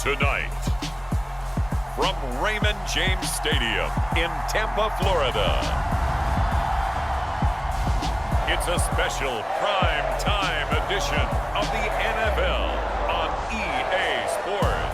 Tonight, from Raymond James Stadium in Tampa, Florida, it's a special prime time edition of the NFL on EA Sports.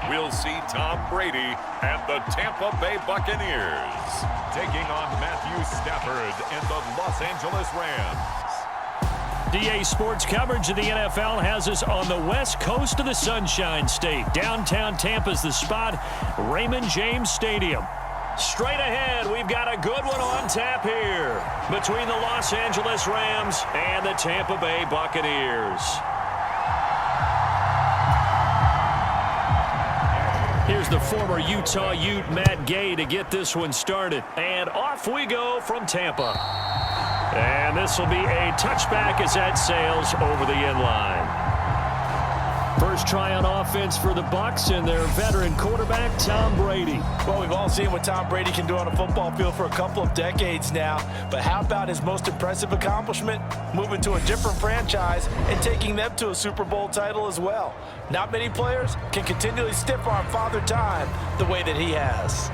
We'll see Tom Brady and the Tampa Bay Buccaneers taking on Matthew Stafford and the Los Angeles Rams. EA Sports coverage of the NFL has us on the west coast of the Sunshine State. Downtown Tampa's the spot, Raymond James Stadium. Straight ahead, we've got a good one on tap here between the Los Angeles Rams and the Tampa Bay Buccaneers. Here's the former Utah Ute, Matt Gay, to get this one started. And off we go from Tampa. And this will be a touchback as that sails over the end line. First try on offense for the Bucs and their veteran quarterback, Tom Brady. Well, we've all seen what Tom Brady can do on a football field for a couple of decades now. But how about his most impressive accomplishment? Moving to a different franchise and taking them to a Super Bowl title as well. Not many players can continually stiff-arm Father Time the way that he has.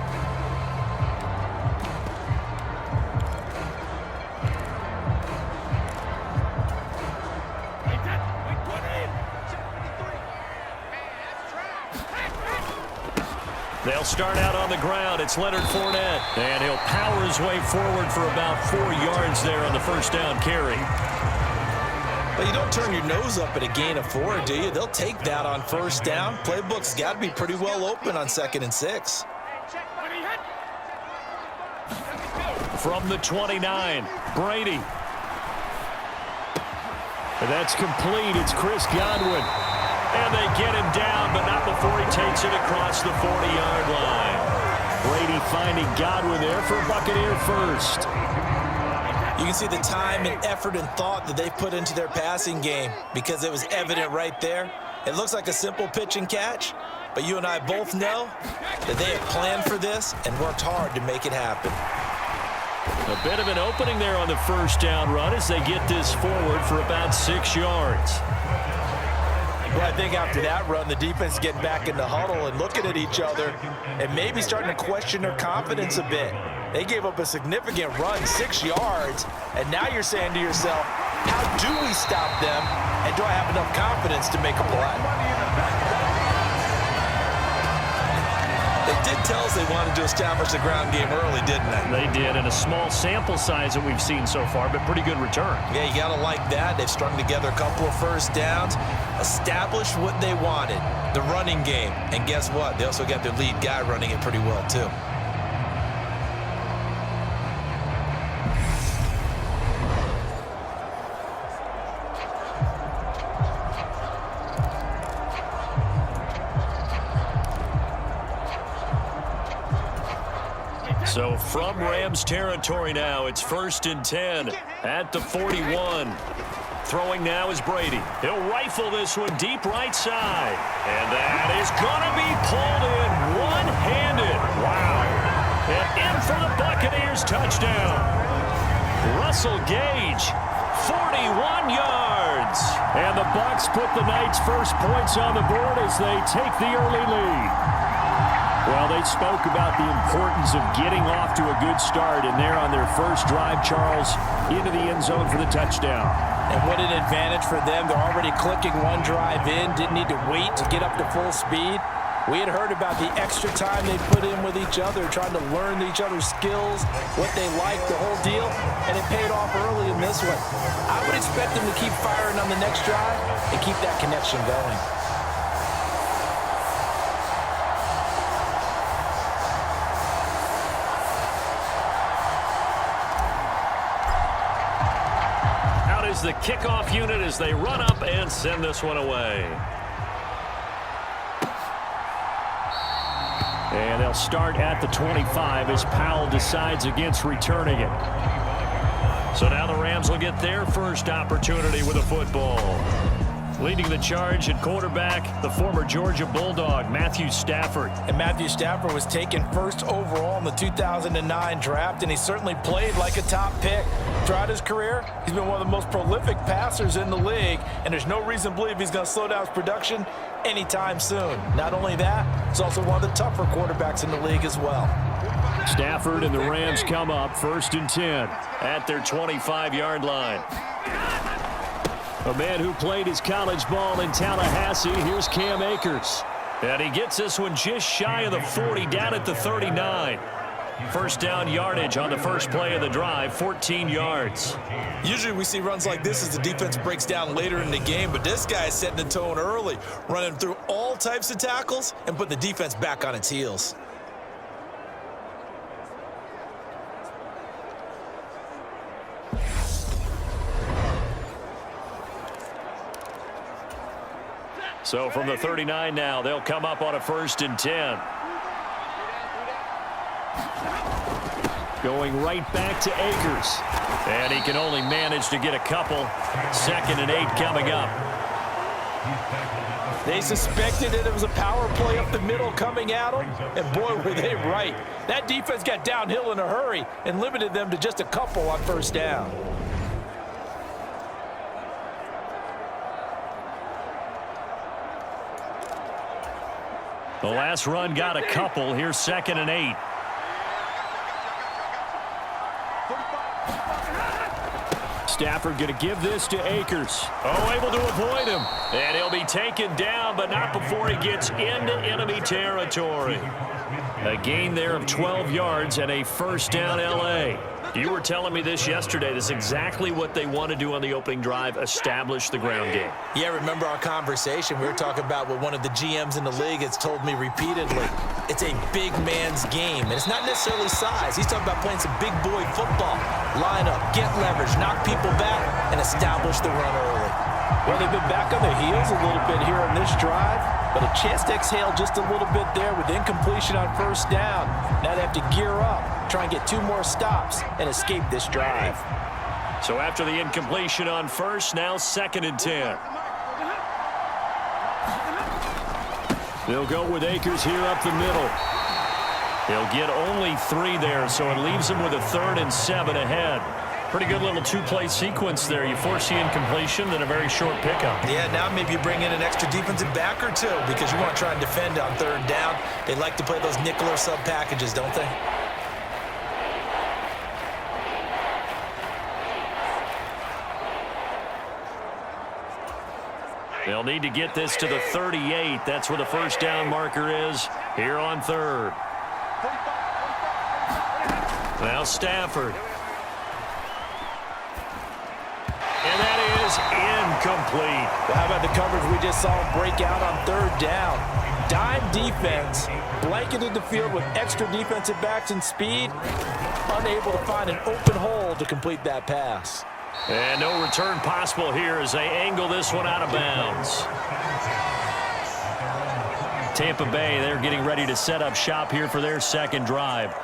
They'll start out on the ground. It's Leonard Fournette. And he'll power his way forward for about 4 yards there on the first down carry. But you don't turn your nose up at a gain of 4, do you? They'll take that on first down. Playbook's got to be pretty well open on 2nd and 6. From the 29, Brady. And that's complete. It's Chris Godwin. And they get him down, but not before he takes it across the 40-yard line. Brady finding Godwin there for a Buccaneer first. You can see the time and effort and thought that they've put into their passing game because it was evident right there. It looks like a simple pitch and catch, but you and I both know that they have planned for this and worked hard to make it happen. A bit of an opening there on the first down run as they get this forward for about 6 yards. Well, I think after that run, the defense getting back in the huddle and looking at each other and maybe starting to question their confidence a bit. They gave up a significant run, 6 yards, and now you're saying to yourself, how do we stop them, and do I have enough confidence to make a play? They did tell us they wanted to establish the ground game early, didn't they? They did, and a small sample size that we've seen so far, but pretty good return. Yeah, you got to like that. They've strung together a couple of first downs, established what they wanted, the running game. And guess what? They also got their lead guy running it pretty well, too. So from Rams territory now, it's 1st and 10 at the 41. Throwing now is Brady. He'll rifle this one deep right side. And that is going to be pulled in one-handed. Wow. And in for the Buccaneers touchdown. Russell Gage, 41 yards. And the Bucs put the night's first points on the board as they take the early lead. Well, they spoke about the importance of getting off to a good start, and they're on their first drive, Charles, into the end zone for the touchdown. And what an advantage for them. They're already clicking one drive in, didn't need to wait to get up to full speed. We had heard about the extra time they put in with each other, trying to learn each other's skills, what they like, the whole deal, and it paid off early in this one. I would expect them to keep firing on the next drive and keep that connection going. The kickoff unit as they run up and send this one away. And they'll start at the 25 as Powell decides against returning it. So now the Rams will get their first opportunity with a football. Leading the charge at quarterback, the former Georgia Bulldog, Matthew Stafford. And Matthew Stafford was taken first overall in the 2009 draft, and he certainly played like a top pick. Throughout his career, he's been one of the most prolific passers in the league, and there's no reason to believe he's going to slow down his production anytime soon. Not only that, he's also one of the tougher quarterbacks in the league as well. Stafford and the Rams come up 1st and 10 at their 25-yard line. A man who played his college ball in Tallahassee, here's Cam Akers. And he gets this one just shy of the 40, down at the 39. First down yardage on the first play of the drive, 14 yards. Usually we see runs like this as the defense breaks down later in the game, but this guy is setting the tone early, running through all types of tackles and putting the defense back on its heels. So from the 39 now, they'll come up on a 1st and 10. Going right back to Akers. And he can only manage to get a couple. 2nd and 8 coming up. They suspected that it was a power play up the middle coming at them, and boy, were they right. That defense got downhill in a hurry and limited them to just a couple on 1st down. The last run got a couple. Here's 2nd and 8. Stafford going to give this to Akers. Oh, able to avoid him. And he'll be taken down, but not before he gets into enemy territory. A gain there of 12 yards and a 1st down L.A. You were telling me this yesterday. This is exactly what they want to do on the opening drive, establish the ground game. Yeah, remember our conversation? We were talking about what one of the GMs in the league has told me repeatedly. It's a big man's game, and it's not necessarily size. He's talking about playing some big boy football. Line up, get leverage, knock people back, and establish the run early. Well, they've been back on their heels a little bit here on this drive, but a chance to exhale just a little bit there with incompletion on 1st down. Now they have to gear up, try and get 2 more stops, and escape this drive. So after the incompletion on 1st, now 2nd and 10. They'll go with Akers here up the middle. He'll get only 3 there, so it leaves him with a 3rd and 7 ahead. Pretty good little 2-play sequence there. You force the incompletion, then a very short pickup. Yeah, now maybe you bring in an extra defensive back or 2 because you want to try and defend on 3rd down. They like to play those nickel or sub packages, don't they? They'll need to get this to the 38. That's where the 1st down marker is here on 3rd. Now Stafford. And that is incomplete. Well, how about the coverage we just saw break out on 3rd down? Dime defense, blanketed the field with extra defensive backs and speed, unable to find an open hole to complete that pass. And no return possible here as they angle this one out of bounds. Tampa Bay, they're getting ready to set up shop here for their 2nd drive.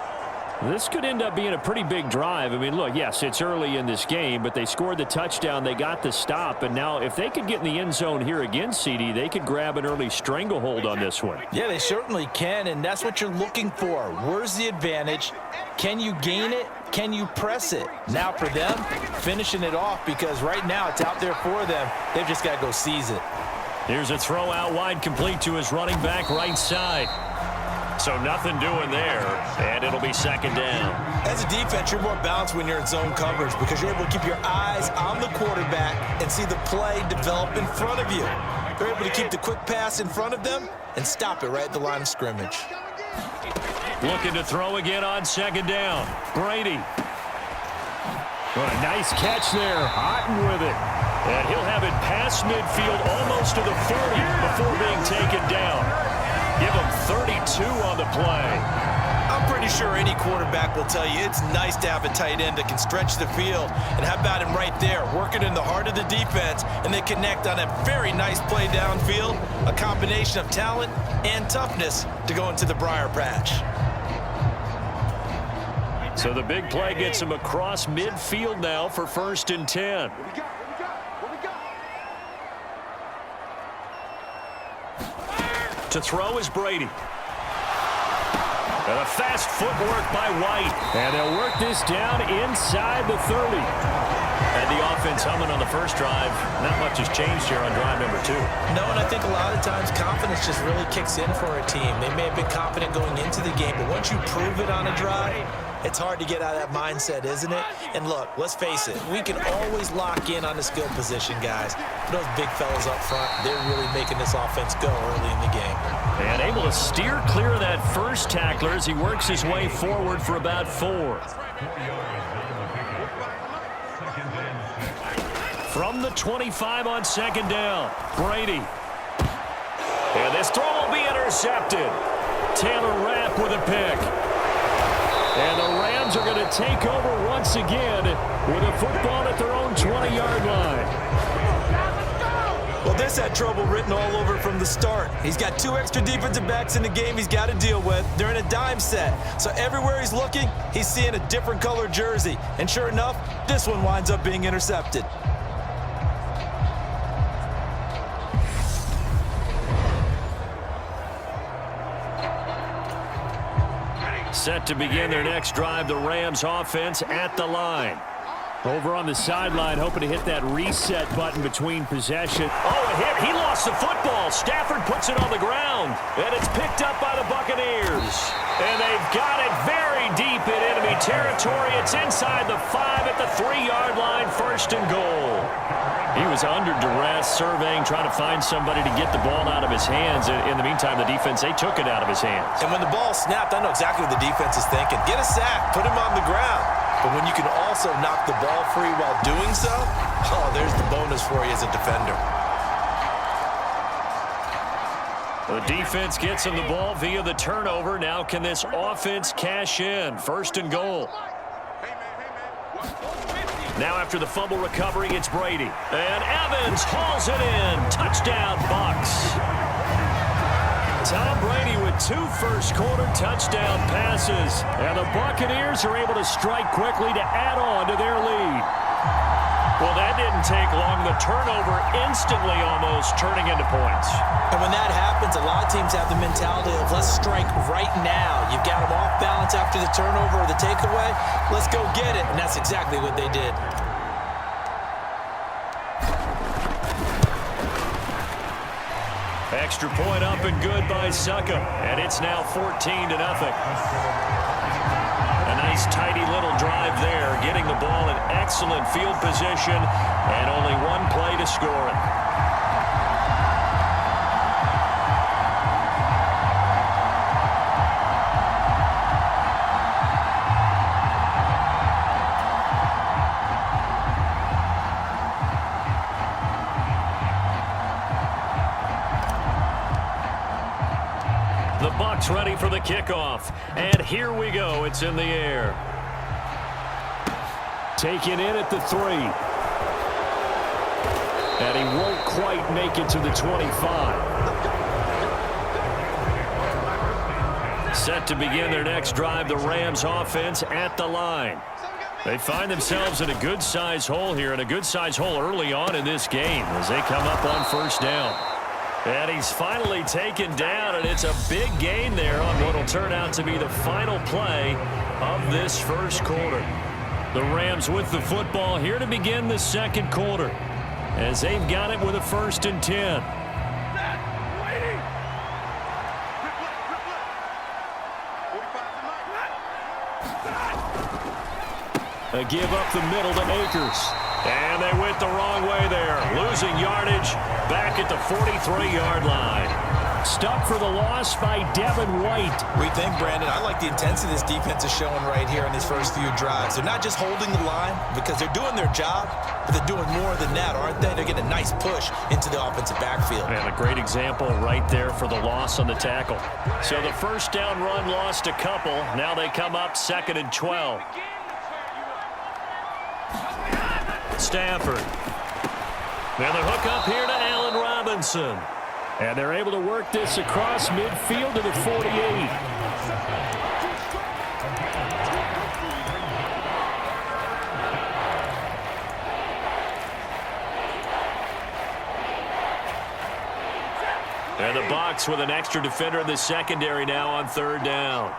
This could end up being a pretty big drive. I mean, look, yes, it's early in this game, but they scored the touchdown. They got the stop. And now if they could get in the end zone here again, CD, they could grab an early stranglehold on this one. Yeah, they certainly can, and that's what you're looking for. Where's the advantage? Can you gain it? Can you press it? Now for them, finishing it off because right now it's out there for them. They've just got to go seize it. Here's a throw out wide complete to his running back right side. So nothing doing there, and it'll be 2nd down. As a defense, you're more balanced when you're in zone coverage because you're able to keep your eyes on the quarterback and see the play develop in front of you. They're able to keep the quick pass in front of them and stop it right at the line of scrimmage. Looking to throw again on 2nd down. Brady. What a nice catch there. Otten with it. And he'll have it past midfield almost to the 40 before being taken down. Give him 32 on the play. I'm pretty sure any quarterback will tell you it's nice to have a tight end that can stretch the field. And how about him right there, working in the heart of the defense, and they connect on a very nice play downfield, a combination of talent and toughness to go into the briar patch. So the big play gets him across midfield now for 1st and 10. To throw is Brady. And a fast footwork by White. And they'll work this down inside the 30. And the offense humming on the first drive. Not much has changed here on drive number 2. No, and I think a lot of times confidence just really kicks in for a team. They may have been confident going into the game, but once you prove it on a drive, it's hard to get out of that mindset, isn't it? And look, let's face it, we can always lock in on the skill position, guys. But those big fellas up front, they're really making this offense go early in the game. And able to steer clear of that first tackler as he works his way forward for about 4. From the 25 on 2nd down, Brady. And this throw will be intercepted. Taylor Rapp with a pick. And the Rams are going to take over once again with a football at their own 20-yard line. Well, this had trouble written all over from the start. He's got 2 extra defensive backs in the game he's got to deal with. They're in a dime set. So everywhere he's looking, he's seeing a different color jersey. And sure enough, this one winds up being intercepted. Set to begin their next drive, the Rams offense at the line. Over on the sideline, hoping to hit that reset button between possession. Oh, a hit. He lost the football. Stafford puts it on the ground, and it's picked up by the Buccaneers. And they've got it very deep in enemy territory. It's inside the 5 at the 3-yard line, 1st and goal. He was under duress, surveying, trying to find somebody to get the ball out of his hands. In the meantime, the defense, they took it out of his hands. And when the ball snapped, I know exactly what the defense is thinking. Get a sack, put him on the ground. But when you can also knock the ball free while doing so, oh, there's the bonus for you as a defender. The defense gets him the ball via the turnover. Now can this offense cash in? 1st and goal. Now after the fumble recovery, it's Brady. And Evans hauls it in. Touchdown, Bucs. Tom Brady with 2 first-quarter touchdown passes. And the Buccaneers are able to strike quickly to add on to their lead. Well, that didn't take long. The turnover instantly almost turning into points. And when that happens, a lot of teams have the mentality of let's strike right now. You've got them off balance after the turnover or the takeaway. Let's go get it. And that's exactly what they did. Extra point up and good by Succa. And it's now 14-0. A nice tidy little drive there, getting the ball in excellent field position and only 1 play to score it. The Bucs ready for the kickoff. And here we go. It's in the air. Taken in at the 3. And he won't quite make it to the 25. Set to begin their next drive, the Rams offense at the line. They find themselves in a good-sized hole here, and a good-sized hole early on in this game as they come up on 1st down. And he's finally taken down, and it's a big gain there on what will turn out to be the final play of this 1st quarter. The Rams with the football here to begin the 2nd quarter as they've got it with a 1st and 10. A give up the middle to Akers. And they went the wrong way there. Losing yardage back at the 43-yard line. Stuck for the loss by Devin White. We think, Brandon, I like the intensity this defense is showing right here in these first few drives. They're not just holding the line because they're doing their job, but they're doing more than that, aren't they? They're getting a nice push into the offensive backfield. And a great example right there for the loss on the tackle. So the 1st down run lost a couple. Now they come up 2nd and 12. Stafford. Now the hook up here to Allen Robinson. And they're able to work this across midfield to the 48. And the Bucs with an extra defender in the secondary now on third down.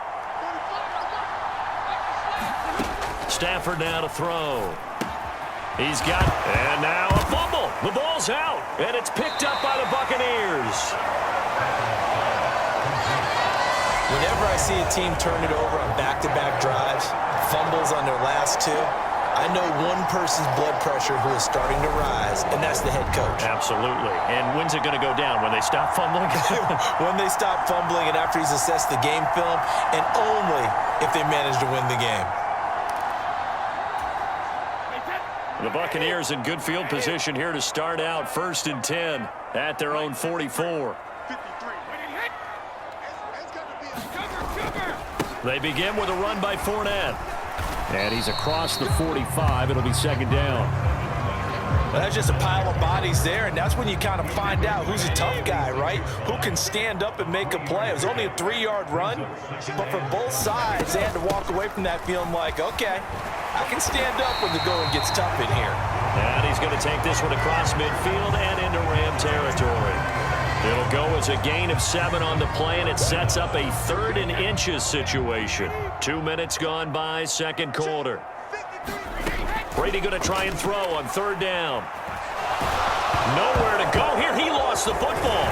Stafford now to throw. He's got, and now a fumble. The ball's out, and it's picked up by the Buccaneers. Whenever I see a team turn it over on back-to-back drives, fumbles on their last two, I know one person's blood pressure who is starting to rise, and that's the head coach. Absolutely. And when's it going to go down? When they stop fumbling? When they stop fumbling and after he's assessed the game film, and only if they manage to win the game. The Buccaneers in good field position here to start out 1st and 10 at their own 44. They begin with a run by Fournette. And he's across the 45. It'll be second down. Well, that's just a pile of bodies there, and that's when you kind of find out who's a tough guy, right? Who can stand up and make a play. It was only a 3-yard run, but for both sides, they had to walk away from that feeling like, okay, I can stand up when the going gets tough in here. And he's going to take this one across midfield and into Ram territory. It'll go as a gain of 7 on the play, and it sets up a 3rd and inches situation. 2 minutes gone by, second quarter. Brady going to try and throw on third down. Nowhere to go here. He lost the football.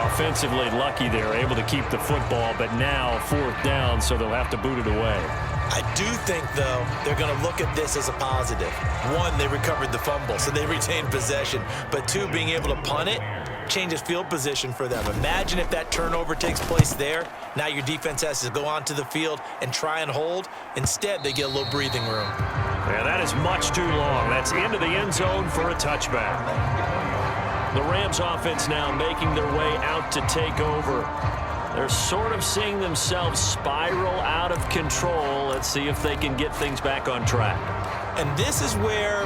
Offensively lucky they're able to keep the football, but now 4th down, so they'll have to boot it away. I do think, though, they're going to look at this as a positive. 1, they recovered the fumble, so they retained possession. But 2, being able to punt it changes field position for them. Imagine if that turnover takes place there. Now your defense has to go onto the field and try and hold. Instead, they get a little breathing room. Yeah, that is much too long. That's into the end zone for a touchback. The Rams offense now making their way out to take over. They're sort of seeing themselves spiral out of control. Let's see if they can get things back on track. And this is where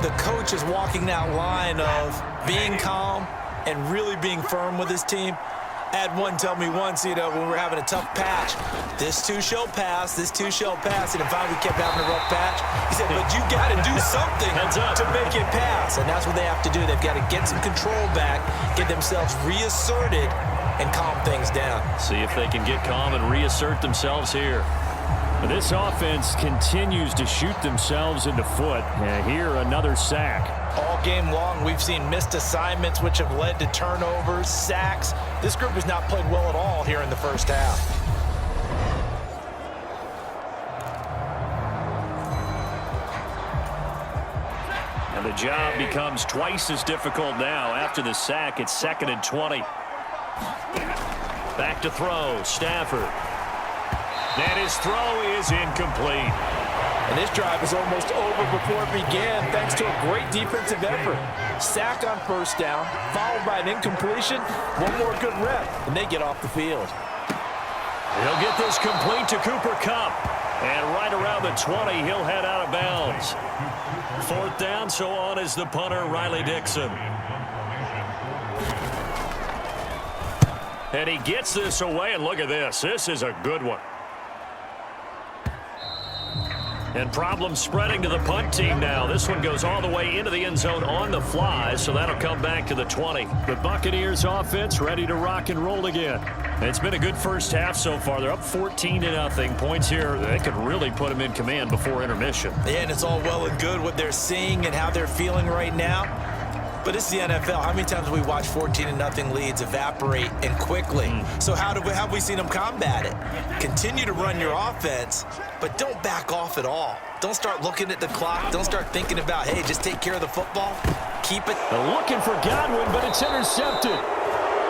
the coach is walking that line of being calm and really being firm with his team. I had one tell me once, when we were having a tough patch, this too shall pass, this too shall pass. And finally we kept having a rough patch. He said, but you got to do something to make it pass. And that's what they have to do. They've got to get some control back, get themselves reasserted, and calm things down. See if they can get calm and reassert themselves here. This offense continues to shoot themselves in the foot. And here, another sack. All game long, we've seen missed assignments, which have led to turnovers, sacks. This group has not played well at all here in the first half. And the job becomes twice as difficult now. After the sack, it's 2nd and 20. Back to throw, Stafford. And his throw is incomplete. And this drive is almost over before it began, thanks to a great defensive effort. Sack on 1st down, followed by an incompletion. One more good rep, and they get off the field. He'll get this complete to Cooper Kupp. And right around the 20, he'll head out of bounds. 4th down, so on is the punter, Riley Dixon. And he gets this away, and look at this. This is a good one. And problems spreading to the punt team now. This one goes all the way into the end zone on the fly, so that'll come back to the 20. The Buccaneers offense ready to rock and roll again. It's been a good first half so far. They're up 14-0. Points here, they could really put them in command before intermission. Yeah, and it's all well and good what they're seeing and how they're feeling right now. But it's the NFL. How many times have we watched 14-0 leads evaporate and quickly? So how have we seen them combat it? Continue to run your offense, but don't back off at all. Don't start looking at the clock. Don't start thinking about, hey, just take care of the football. Keep it. Looking for Godwin, but it's intercepted.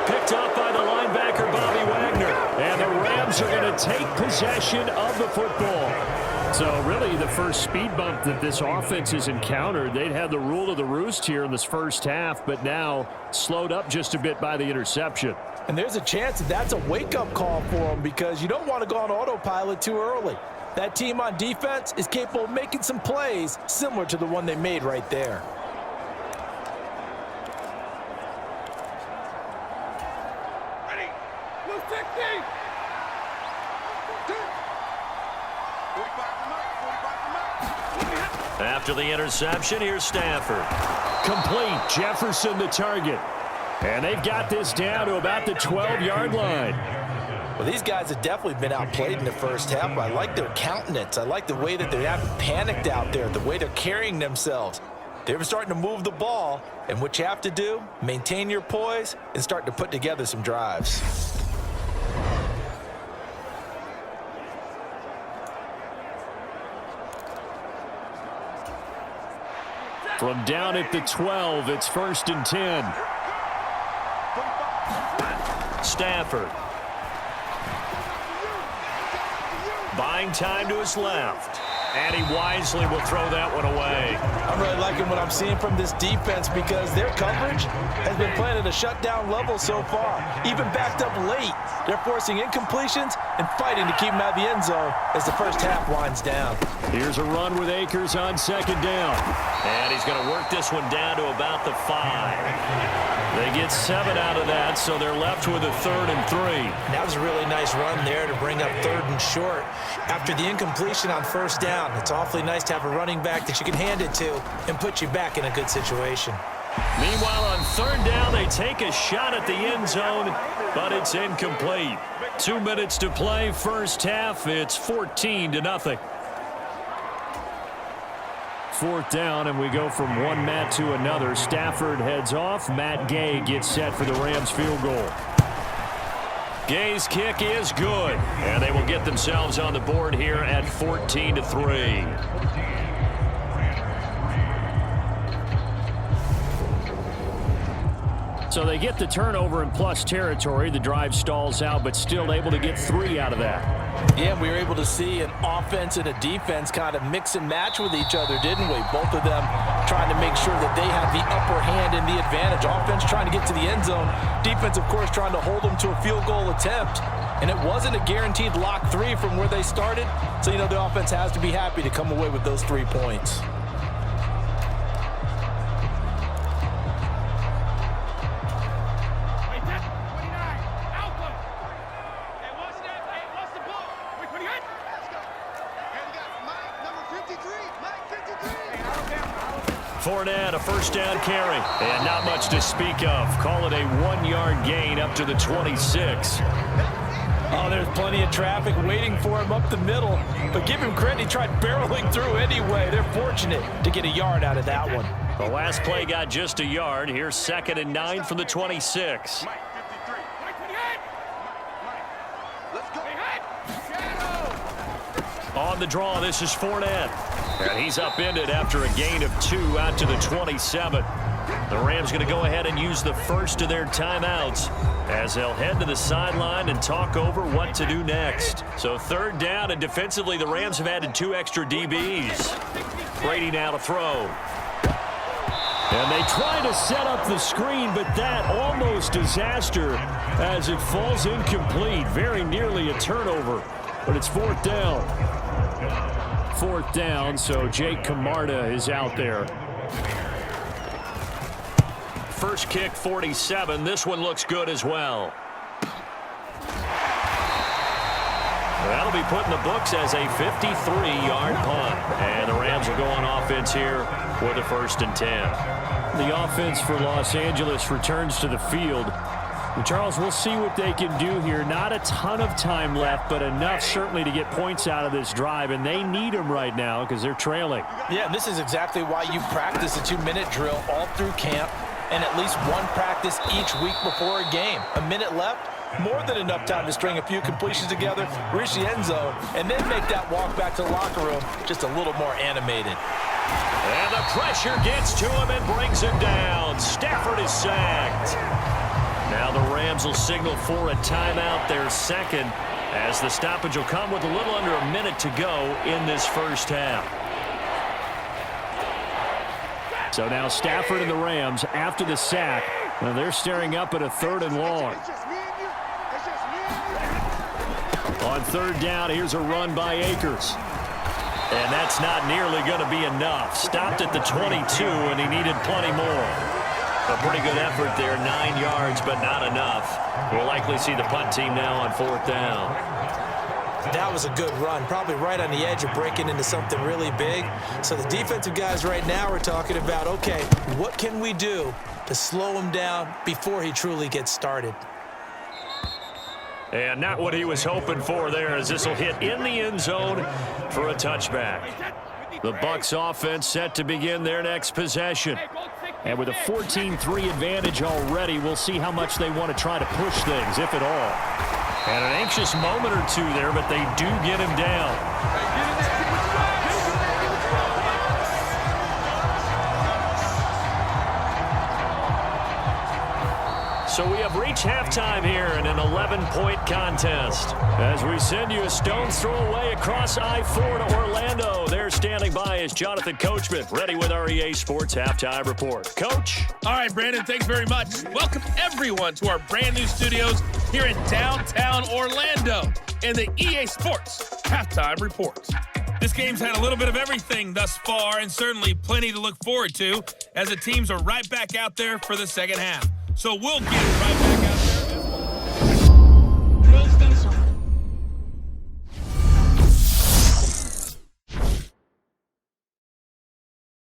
Picked up by the linebacker, Bobby Wagner. And the Rams are going to take possession of the football. So really the first speed bump that this offense has encountered, they'd had the rule of the roost here in this first half, but now slowed up just a bit by the interception. And there's a chance that that's a wake-up call for them because you don't want to go on autopilot too early. That team on defense is capable of making some plays similar to the one they made right there. Ready? Blue 60! After the interception, here's Stafford. Complete. Jefferson the target. And they've got this down to about the 12-yard line. Well, these guys have definitely been outplayed in the first half. I like their countenance. I like the way that they haven't panicked out there, the way they're carrying themselves. They're starting to move the ball, and what you have to do, maintain your poise and start to put together some drives. From down at the 12, it's 1st and 10. Stafford. Buying time to his left. And he wisely will throw that one away. I'm really liking what I'm seeing from this defense because their coverage has been playing at a shutdown level so far. Even backed up late, they're forcing incompletions and fighting to keep them out of the end zone as the first half winds down. Here's a run with Akers on 2nd down. And he's going to work this one down to about the 5. They get 7 out of that, so they're left with a 3rd and 3. That was a really nice run there to bring up 3rd and short. After the incompletion on 1st down, it's awfully nice to have a running back that you can hand it to and put you back in a good situation. Meanwhile, on 3rd down, they take a shot at the end zone, but it's incomplete. 2 minutes to play, first half. It's 14-0. 4th down, and we go from one mat to another. Stafford heads off. Matt Gay gets set for the Rams field goal. Gay's kick is good, and they will get themselves on the board here at 14-3. So they get the turnover in plus territory. The drive stalls out, but still able to get 3 out of that. Yeah, we were able to see an offense and a defense kind of mix and match with each other, didn't we? Both of them trying to make sure that they have the upper hand and the advantage. Offense trying to get to the end zone. Defense, of course, trying to hold them to a field goal attempt. And it wasn't a guaranteed lock 3 from where they started. So, you know, the offense has to be happy to come away with those 3 points. Fournette, a 1st down carry, and not much to speak of. Call it a 1-yard gain up to the 26. Oh, there's plenty of traffic waiting for him up the middle, but give him credit, he tried barreling through anyway. They're fortunate to get a yard out of that one. The last play got just a yard. Here's 2nd and 9 from the 26. On the draw, this is Fournette. And he's upended after a gain of 2 out to the 27. The Rams going to go ahead and use the first of their timeouts as they'll head to the sideline and talk over what to do next. So 3rd down, and defensively the Rams have added 2 extra DBs. Brady now to throw. And they try to set up the screen, but that almost disaster as it falls incomplete. Very nearly a turnover, but it's 4th down. 4th down, so Jake Camarda is out there. First kick, 47. This one looks good as well. That'll be put in the books as a 53-yard punt. And the Rams will go on offense here with a 1st and 10. The offense for Los Angeles returns to the field. Charles, we'll see what they can do here. Not a ton of time left, but enough certainly to get points out of this drive, and they need them right now because they're trailing. Yeah, this is exactly why you practice a 2-minute drill all through camp and at least one practice each week before a game. A minute left, more than enough time to string a few completions together, reach the end zone, and then make that walk back to the locker room just a little more animated. And the pressure gets to him and brings him down. Stafford is sacked. Now the Rams will signal for a timeout, their 2nd, as the stoppage will come with a little under a minute to go in this first half. So now Stafford and the Rams, after the sack, now they're staring up at a 3rd and long. On 3rd down, here's a run by Akers. And that's not nearly going to be enough. Stopped at the 22, and he needed plenty more. A pretty good effort there, 9 yards, but not enough. We'll likely see the punt team now on 4th down. That was a good run, probably right on the edge of breaking into something really big. So the defensive guys right now are talking about, okay, what can we do to slow him down before he truly gets started? And not what he was hoping for there, as this will hit in the end zone for a touchback. The Bucs offense set to begin their next possession. And with a 14-3 advantage already, we'll see how much they want to try to push things, if at all. And an anxious moment or two there, but they do get him down. So we have reached halftime here in an 11-point contest. As we send you a stone's throw away across I-4 to Orlando. There standing by is Jonathan Coachman, ready with our EA Sports Halftime Report. Coach? All right, Brandon, thanks very much. Welcome, everyone, to our brand-new studios here in downtown Orlando in the EA Sports Halftime Report. This game's had a little bit of everything thus far, and certainly plenty to look forward to, as the teams are right back out there for the second half. So we'll get right back out